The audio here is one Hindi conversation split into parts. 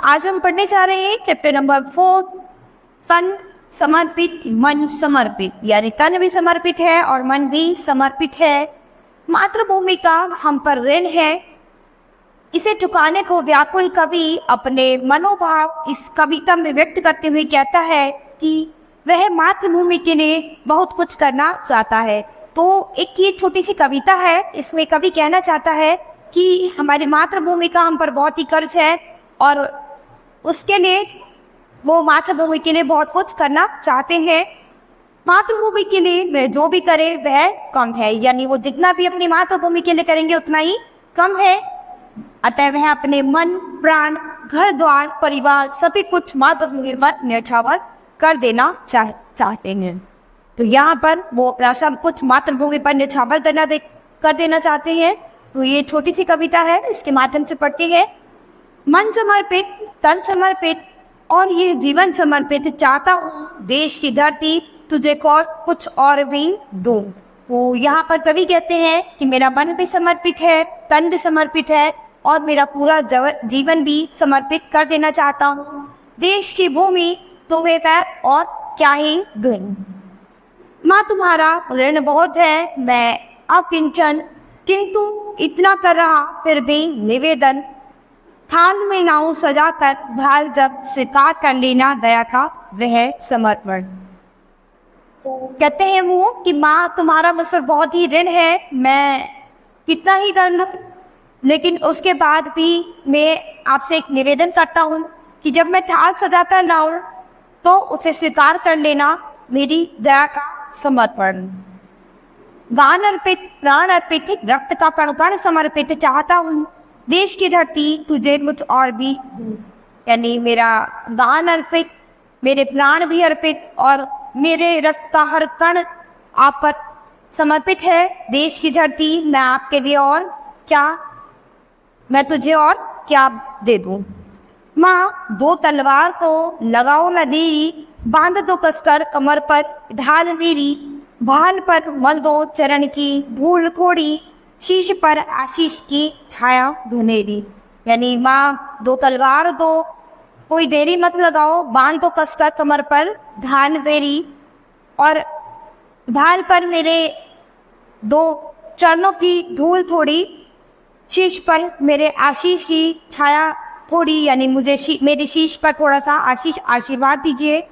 आज हम पढ़ने जा रहे हैं चैप्टर नंबर 4, तन समर्पित मन समर्पित, यानी तन भी समर्पित है और मन भी समर्पित है। मातृभूमि का हम पर ऋण है, इसे चुकाने को व्याकुल कवि अपने मनोभाव इस कविता में व्यक्त करते हुए कहता है कि वह मातृभूमि के लिए बहुत कुछ करना चाहता है। तो एक ये छोटी सी कविता है, इसमें कवि कहना चाहता है कि हमारी मातृभूमि का हम पर बहुत ही कर्ज है और उसके लिए वो मातृभूमि के लिए बहुत कुछ करना चाहते हैं। मातृभूमि के लिए वह जो भी करे वह कम है, यानी वो जितना भी अपनी मातृभूमि के लिए करेंगे उतना ही कम है। अतः वह अपने मन, प्राण, घर द्वार, परिवार सभी कुछ मातृभूमि पर न्यौछावर कर देना चाहते हैं। तो यहाँ पर वो अपना सब कुछ मातृभूमि पर न्यौछावर कर देना चाहते हैं। तो ये छोटी सी कविता है, इसके माध्यम से पढ़ते हैं। मन समर्पित, तन समर्पित और ये जीवन समर्पित, चाहता हूँ देश की धरती तुझे कुछ और भी दूं। तो यहाँ पर कवि कहते हैं कि मेरा मन भी समर्पित है, तन भी समर्पित है और मेरा पूरा जीवन भी समर्पित कर देना चाहता हूँ। देश की भूमि तुम्हें वह और क्या ही दूं। माँ तुम्हारा ऋण बहुत है, मैं अकिंचन, किंतु इतना कर रहा फिर भी निवेदन। थाल में नाव सजा कर भाल जब स्वीकार कर लेना दया का वह समर्पण। तो कहते हैं वो कि माँ तुम्हारा मुझ पर बहुत ही ऋण है, मैं कितना ही कर लूं, लेकिन उसके बाद भी मैं आपसे एक निवेदन करता हूँ कि जब मैं थाल सजा कर लाऊं तो उसे स्वीकार कर लेना मेरी दया का समर्पण। गान अर्पित, प्राण अर्पित, रक्त का कण कण समर्पित, चाहता हूँ देश की धरती तुझे कुछ और भी, यानी मेरा गान अर्पित, मेरे प्राण भी अर्पित और मेरे रक्त का हर कण आप पर समर्पित है। देश की धरती मैं आपके लिए और क्या, मैं तुझे और क्या दे दूं। माँ दो तलवार को लगाओ नदी, बांध दो कसकर कमर पर ढाल मेरी, भाल पर मल दो चरण की धूल थोड़ी, शीश पर आशीष की छाया धुनेरी। यानी माँ दो तलवार दो, कोई देरी मत लगाओ, बांध दो कसकर कमर पर ढाल मेरी और ढाल पर मेरे दो चरणों की धूल थोड़ी, शीश पर मेरे आशीष की छाया थोड़ी, यानी मुझे मेरे शीश पर थोड़ा सा आशीर्वाद दीजिए।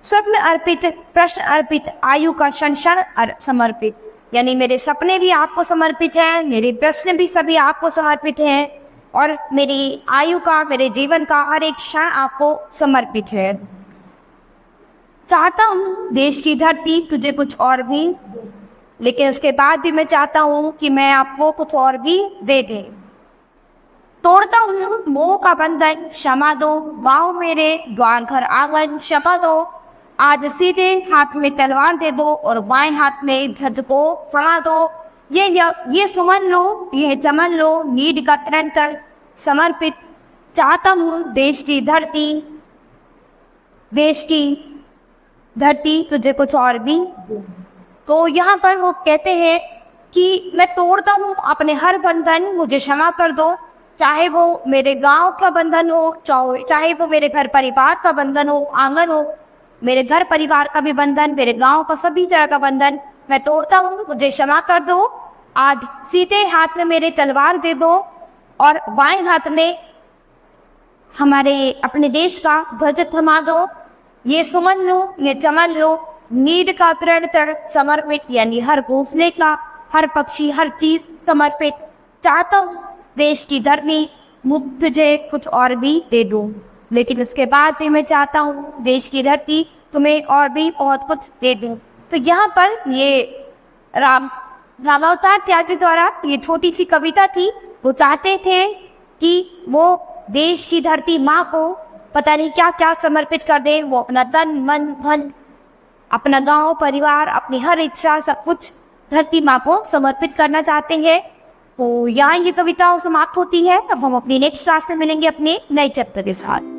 स्वप्न अर्पित, प्रश्न अर्पित, आयु का क्षण क्षण समर्पित, यानी मेरे सपने भी आपको समर्पित हैं, मेरे प्रश्न भी सभी आपको समर्पित हैं और मेरी आयु का, मेरे जीवन का हर एक क्षण आपको समर्पित है। चाहता हूँ देश की धरती तुझे कुछ और भी, लेकिन उसके बाद भी मैं चाहता हूँ कि मैं आपको कुछ और भी दे दे। तोड़ता हूँ मोह का बंधन, क्षमा दो, वाओ मेरे द्वार घर आंगन, क्षमा दो। आज सीधे हाथ में तलवार दे दो और बाएं हाथ में ध्वज को फड़ा दो। ये सुमन लो, ये चमन लो, नीड का तरण कर समर्पित, चाहता हूँ देश की धरती तुझे कुछ और भी। तो यहाँ पर वो कहते हैं कि मैं तोड़ता हूँ अपने हर बंधन, मुझे क्षमा कर दो, चाहे वो मेरे गांव का बंधन हो, चाहे वो मेरे घर परिवार का बंधन हो, आंगन हो, मेरे घर परिवार का भी बंधन, मेरे गांव का सभी तरह का बंधन मैं तोड़ता हूँ, मुझे क्षमा कर दो। आज सीधे हाथ में मेरे तलवार दे दो और बाएं हाथ में हमारे अपने देश का ध्वज थमा दो। ये सुमन लो, ये चमन लो, नीड का तरण तरण समर्पित, यानी हर घोंसले का, हर पक्षी, हर चीज समर्पित, चाहता हूँ देश की धरती तुझे कुछ और भी दे दूं, लेकिन उसके बाद भी मैं चाहता हूँ देश की धरती तुम्हें और भी बहुत कुछ दे दूं। तो यहाँ पर ये रामावतार त्यागी द्वारा ये छोटी सी कविता थी। वो चाहते थे कि वो देश की धरती माँ को पता नहीं क्या क्या समर्पित कर दे। वो अपना तन मन धन, अपना गांव परिवार, अपनी हर इच्छा सब कुछ धरती माँ को समर्पित करना चाहते हैं। तो यहाँ ये कविता समाप्त होती है। अब हम अपनी नेक्स्ट क्लास में मिलेंगे अपने नए चैप्टर के साथ।